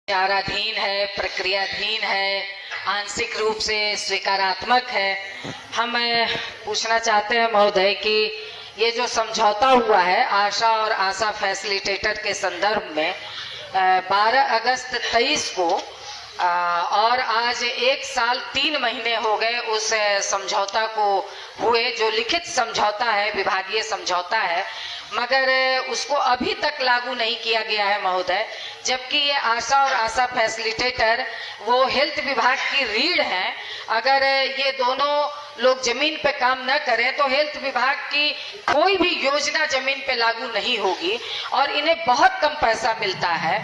विचाराधीन है, प्रक्रियाधीन है, आंशिक रूप से स्वीकारात्मक है। हम पूछना चाहते हैं महोदय कि ये जो समझौता हुआ है आशा और आशा फैसिलिटेटर के संदर्भ में 12 अगस्त 23 को और आज 1 साल 3 महीने हो गए उस समझौता को हुए, जो लिखित समझौता है, विभागीय समझौता है, मगर उसको अभी तक लागू नहीं किया गया है महोदय। जबकि ये आशा और आशा फैसिलिटेटर वो हेल्थ विभाग की रीढ़ हैं। अगर ये दोनों लोग जमीन पे काम न करें तो हेल्थ विभाग की कोई भी योजना जमीन पे लागू नहीं होगी और इन्हें बहुत कम पैसा मिलता है।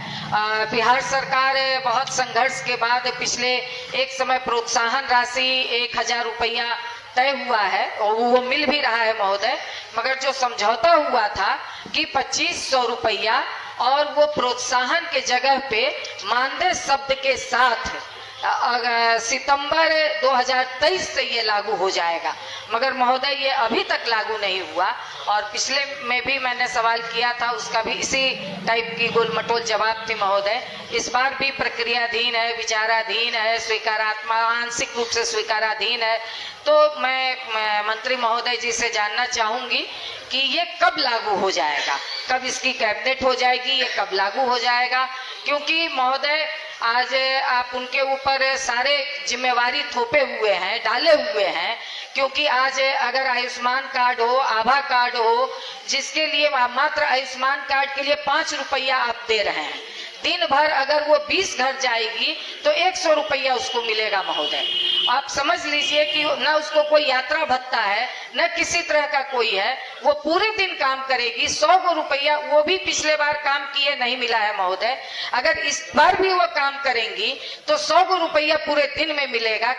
बिहार सरकार बहुत संघर्ष के बाद पिछले एक समय प्रोत्साहन राशि 1000 रुपया तय हुआ है और वो मिल भी रहा है महोदय, मगर जो समझौता हुआ था कि 2500 रुपया और वो प्रोत्साहन के जगह पे मानदेय शब्द के साथ सितंबर 2023 से ये लागू हो जाएगा, मगर महोदय ये अभी तक लागू नहीं हुआ। और पिछले में भी मैंने सवाल किया था, उसका भी इसी टाइप की गोलमटोल जवाब थी महोदय। इस बार भी प्रक्रियाधीन है, विचाराधीन है, स्वीकारात्मक आंशिक रूप से स्वीकाराधीन है। तो मैं मंत्री महोदय जी से जानना चाहूंगी कि ये कब लागू हो जाएगा, कब इसकी कैबिनेट हो जाएगी, ये कब लागू हो जाएगा? क्योंकि महोदय आज आप उनके ऊपर सारे जिम्मेवारी थोपे हुए हैं, डाले हुए हैं, क्योंकि आज अगर आयुष्मान कार्ड हो, आभा कार्ड हो, जिसके लिए मात्र आयुष्मान कार्ड के लिए 5 रुपया आप दे रहे हैं, दिन भर अगर वो 20 घर जाएगी तो 100 रुपया उसको मिलेगा महोदय। आप समझ लीजिए कि न उसको कोई यात्रा भत्ता है, न किसी तरह का कोई है, वो पूरे दिन काम करेगी, 100 रुपया वो भी पिछले बार काम किए नहीं मिला है महोदय। अगर इस बार भी वो काम करेंगी तो 100 रुपया पूरे दिन में मिलेगा।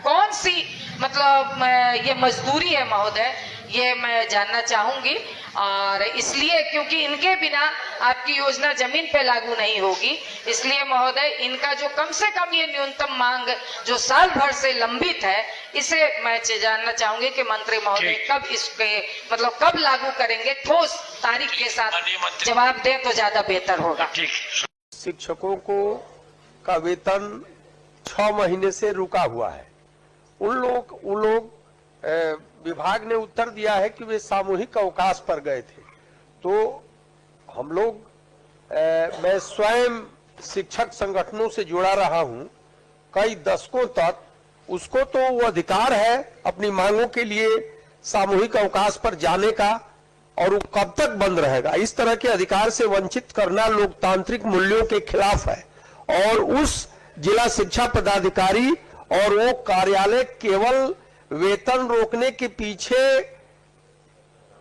कौन सी मतलब ये मजदूरी है महोदय, ये मैं जानना चाहूंगी। और इसलिए क्योंकि इनके बिना आपकी योजना जमीन पे लागू नहीं होगी, इसलिए महोदय इनका जो कम से कम ये न्यूनतम मांग जो साल भर से लंबित है, इसे मैं जानना चाहूंगी कि मंत्री महोदय कब इसके मतलब कब लागू करेंगे, ठोस तारीख के साथ जवाब दें तो ज्यादा बेहतर होगा। शिक्षकों को का वेतन 6 महीने से रुका हुआ है। उन लोग विभाग ने उत्तर दिया है कि वे सामूहिक अवकाश पर गए थे। तो हम लोग मैं स्वयं शिक्षक संगठनों से जुड़ा रहा हूं कई दशकों तक। उसको तो वो अधिकार है अपनी मांगों के लिए सामूहिक अवकाश पर जाने का, और वो कब तक बंद रहेगा? इस तरह के अधिकार से वंचित करना लोकतांत्रिक मूल्यों के खिलाफ है। और उस जिला शिक्षा पदाधिकारी और वो कार्यालय केवल वेतन रोकने के पीछे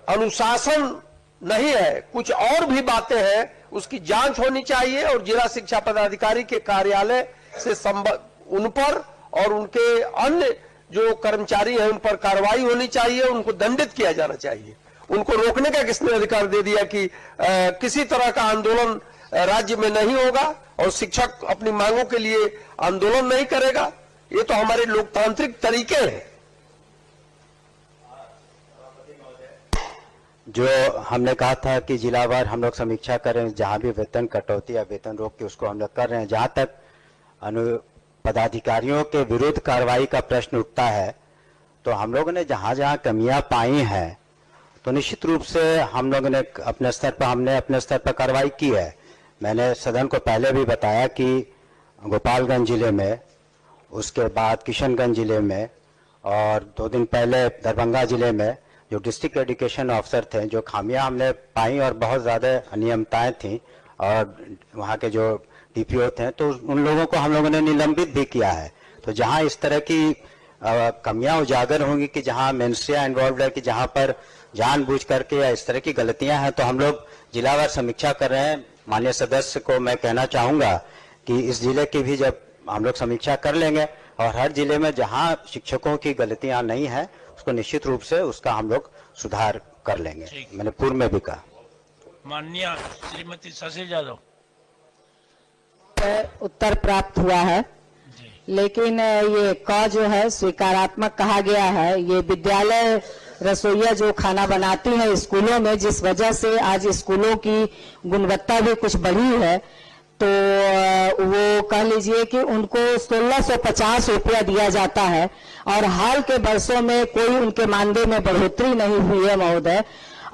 अनुशासन नहीं है, कुछ और भी बातें हैं, उसकी जांच होनी चाहिए और जिला शिक्षा पदाधिकारी के कार्यालय से उन पर और उनके अन्य जो कर्मचारी हैं उन पर कार्रवाई होनी चाहिए, उनको दंडित किया जाना चाहिए। उनको रोकने का किसने अधिकार दे दिया कि किसी तरह का आंदोलन राज्य में नहीं होगा और शिक्षक अपनी मांगों के लिए आंदोलन नहीं करेगा? ये तो हमारे लोकतांत्रिक तरीके हैं। जो हमने कहा था कि जिलावार हम लोग समीक्षा कर रहे हैं, जहां भी वेतन कटौती या वेतन रोक के उसको हम लोग कर रहे हैं। जहां तक पदाधिकारियों के विरुद्ध कार्रवाई का प्रश्न उठता है, तो हम लोगों ने जहां जहां कमियां पाई हैं तो निश्चित रूप से हम लोगों ने अपने स्तर पर कार्रवाई की है। मैंने सदन को पहले भी बताया कि गोपालगंज जिले में, उसके बाद किशनगंज जिले में और 2 दिन पहले दरभंगा जिले में जो डिस्ट्रिक्ट एजुकेशन ऑफिसर थे, जो खामियां हमने पाई और बहुत ज़्यादा अनियमितताएं थी और वहाँ के जो डीपीओ थे, तो उन लोगों को हम लोगों ने निलंबित भी किया है। तो जहाँ इस तरह की कमियां उजागर होंगी कि जहाँ मेंस्ट्रिया इन्वॉल्व है, कि जहाँ पर जानबूझ करके या इस तरह की गलतियां हैं, तो हम लोग जिलावार समीक्षा कर रहे हैं। माननीय सदस्य को मैं कहना चाहूँगा कि इस जिले की भी जब हम लोग समीक्षा कर लेंगे और हर जिले में जहाँ शिक्षकों की गलतियां नहीं है उसको निश्चित रूप से उसका हम लोग सुधार कर लेंगे। मैंने पूर्व में भी कहा। माननीय श्रीमती शशि यादव, उत्तर प्राप्त हुआ है, लेकिन ये क जो है स्वीकारात्मक कहा गया है। ये विद्यालय रसोइया जो खाना बनाती है स्कूलों में, जिस वजह से आज स्कूलों की गुणवत्ता भी कुछ बढ़ी है, तो वो कह लीजिए कि उनको 1650 रुपया दिया जाता है और हाल के वर्षों में कोई उनके मानदेय में बढ़ोतरी नहीं हुई है महोदय।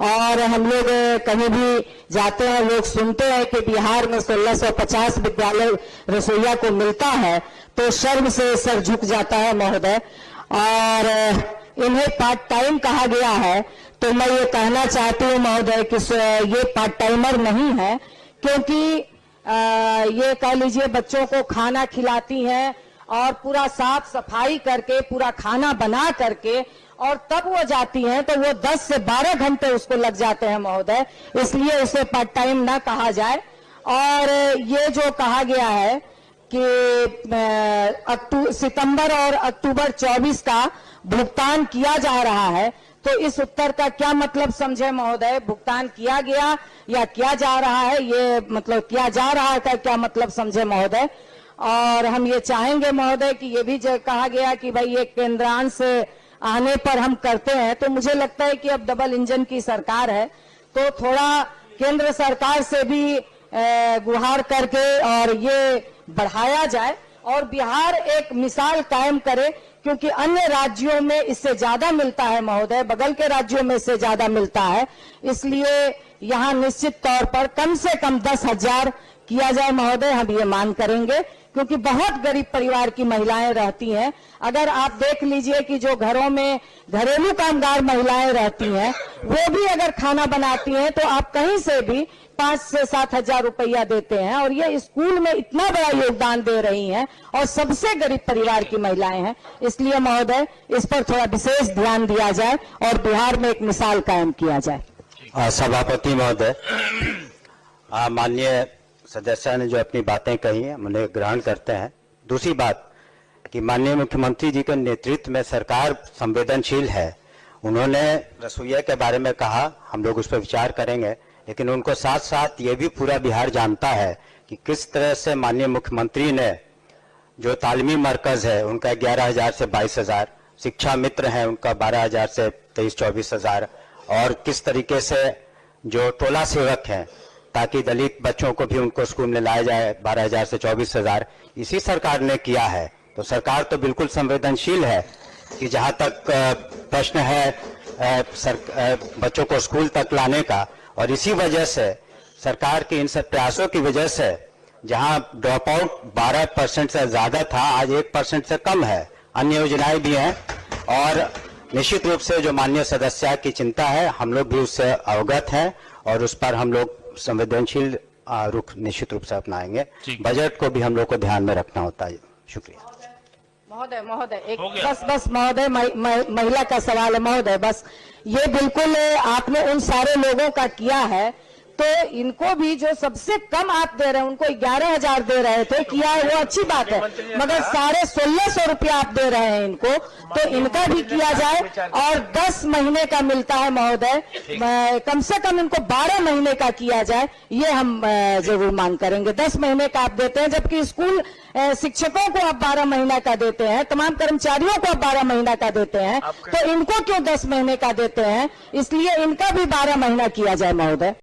और हम लोग कहीं भी जाते हैं, लोग सुनते हैं कि बिहार में 1650 विद्यालय रसोइया को मिलता है तो शर्म से सर झुक जाता है महोदय। और इन्हें पार्ट टाइम कहा गया है, तो मैं ये कहना चाहती हूँ महोदय कि ये पार्ट टाइमर नहीं है, क्योंकि ये कह लीजिए बच्चों को खाना खिलाती हैं और पूरा साफ सफाई करके पूरा खाना बना करके और तब वो जाती हैं, तो वो 10 से 12 घंटे उसको लग जाते हैं महोदय, इसलिए उसे पार्ट टाइम ना कहा जाए। और ये जो कहा गया है कि सितंबर और अक्टूबर 24 का भुगतान किया जा रहा है, तो इस उत्तर का क्या मतलब समझे महोदय? भुगतान किया गया या किया जा रहा है, ये मतलब किया जा रहा है का क्या मतलब समझे महोदय? और हम ये चाहेंगे महोदय कि ये भी कहा गया कि भाई ये केंद्रांश आने पर हम करते हैं, तो मुझे लगता है कि अब डबल इंजन की सरकार है, तो थोड़ा केंद्र सरकार से भी गुहार करके और ये बढ़ाया जाए और बिहार एक मिसाल कायम करे, क्योंकि अन्य राज्यों में इससे ज्यादा मिलता है महोदय, बगल के राज्यों में इससे ज्यादा मिलता है, इसलिए यहाँ निश्चित तौर पर कम से कम 10,000 किया जाए महोदय, हम ये मांग करेंगे, क्योंकि बहुत गरीब परिवार की महिलाएं रहती हैं। अगर आप देख लीजिए कि जो घरों में घरेलू कामगार महिलाएं रहती हैं, वो भी अगर खाना बनाती हैं तो आप कहीं से भी 5 से 7 हजार रुपया देते हैं, और ये स्कूल में इतना बड़ा योगदान दे रही हैं और सबसे गरीब परिवार की महिलाएं हैं। इसलिए महोदय इस पर थोड़ा विशेष ध्यान दिया जाए और बिहार में एक मिसाल कायम किया जाए। सभापति महोदय, माननीय सदस्य ने जो अपनी बातें कही हैं उन्हें ग्रहण करते हैं। दूसरी बात कि माननीय मुख्यमंत्री जी के नेतृत्व में सरकार संवेदनशील है। उन्होंने रसोइया के बारे में कहा, हम लोग उस पर विचार करेंगे, लेकिन उनको साथ साथ ये भी पूरा बिहार जानता है कि किस तरह से माननीय मुख्यमंत्री ने जो तालीमी मरकज है उनका 11,000 से 22,000, शिक्षा मित्र है उनका 12,000 से 23-24,000, और किस तरीके से जो टोला सेवक हैं ताकि दलित बच्चों को भी उनको स्कूल में लाया जाए 12,000 से 24,000, इसी सरकार ने किया है। तो सरकार तो बिल्कुल संवेदनशील है कि जहां तक प्रश्न है बच्चों को स्कूल तक लाने का, और इसी वजह से सरकार के इन सब प्रयासों की वजह से जहां ड्रॉप आउट 12% से ज्यादा था, आज 1% से कम है। अन्य योजनाएं भी हैं और निश्चित रूप से जो माननीय सदस्य की चिंता है हम लोग भी उससे अवगत हैं और उस पर हम लोग संवेदनशील रुख निश्चित रूप से अपनाएंगे। बजट को भी हम लोग को ध्यान में रखना होता है। शुक्रिया महोदय एक बस महोदय महिला का सवाल है महोदय, बस ये बिल्कुल आपने उन सारे लोगों का किया है, तो इनको भी जो सबसे कम आप दे रहे हैं उनको 11,000 दे रहे थे, किया है वो अच्छी बात है, मगर 1650 रुपया आप दे रहे हैं इनको, तो इनका भी किया जाए। और 10 महीने का मिलता है महोदय, कम से कम इनको 12 महीने का किया जाए, ये हम जरूर मांग करेंगे। 10 महीने का आप देते हैं, जबकि स्कूल शिक्षकों को आप 12 महीना का देते हैं, तमाम कर्मचारियों को आप 12 महीना का देते हैं, तो इनको क्यों 10 महीने का देते हैं? इसलिए इनका भी 12 महीना किया जाए महोदय।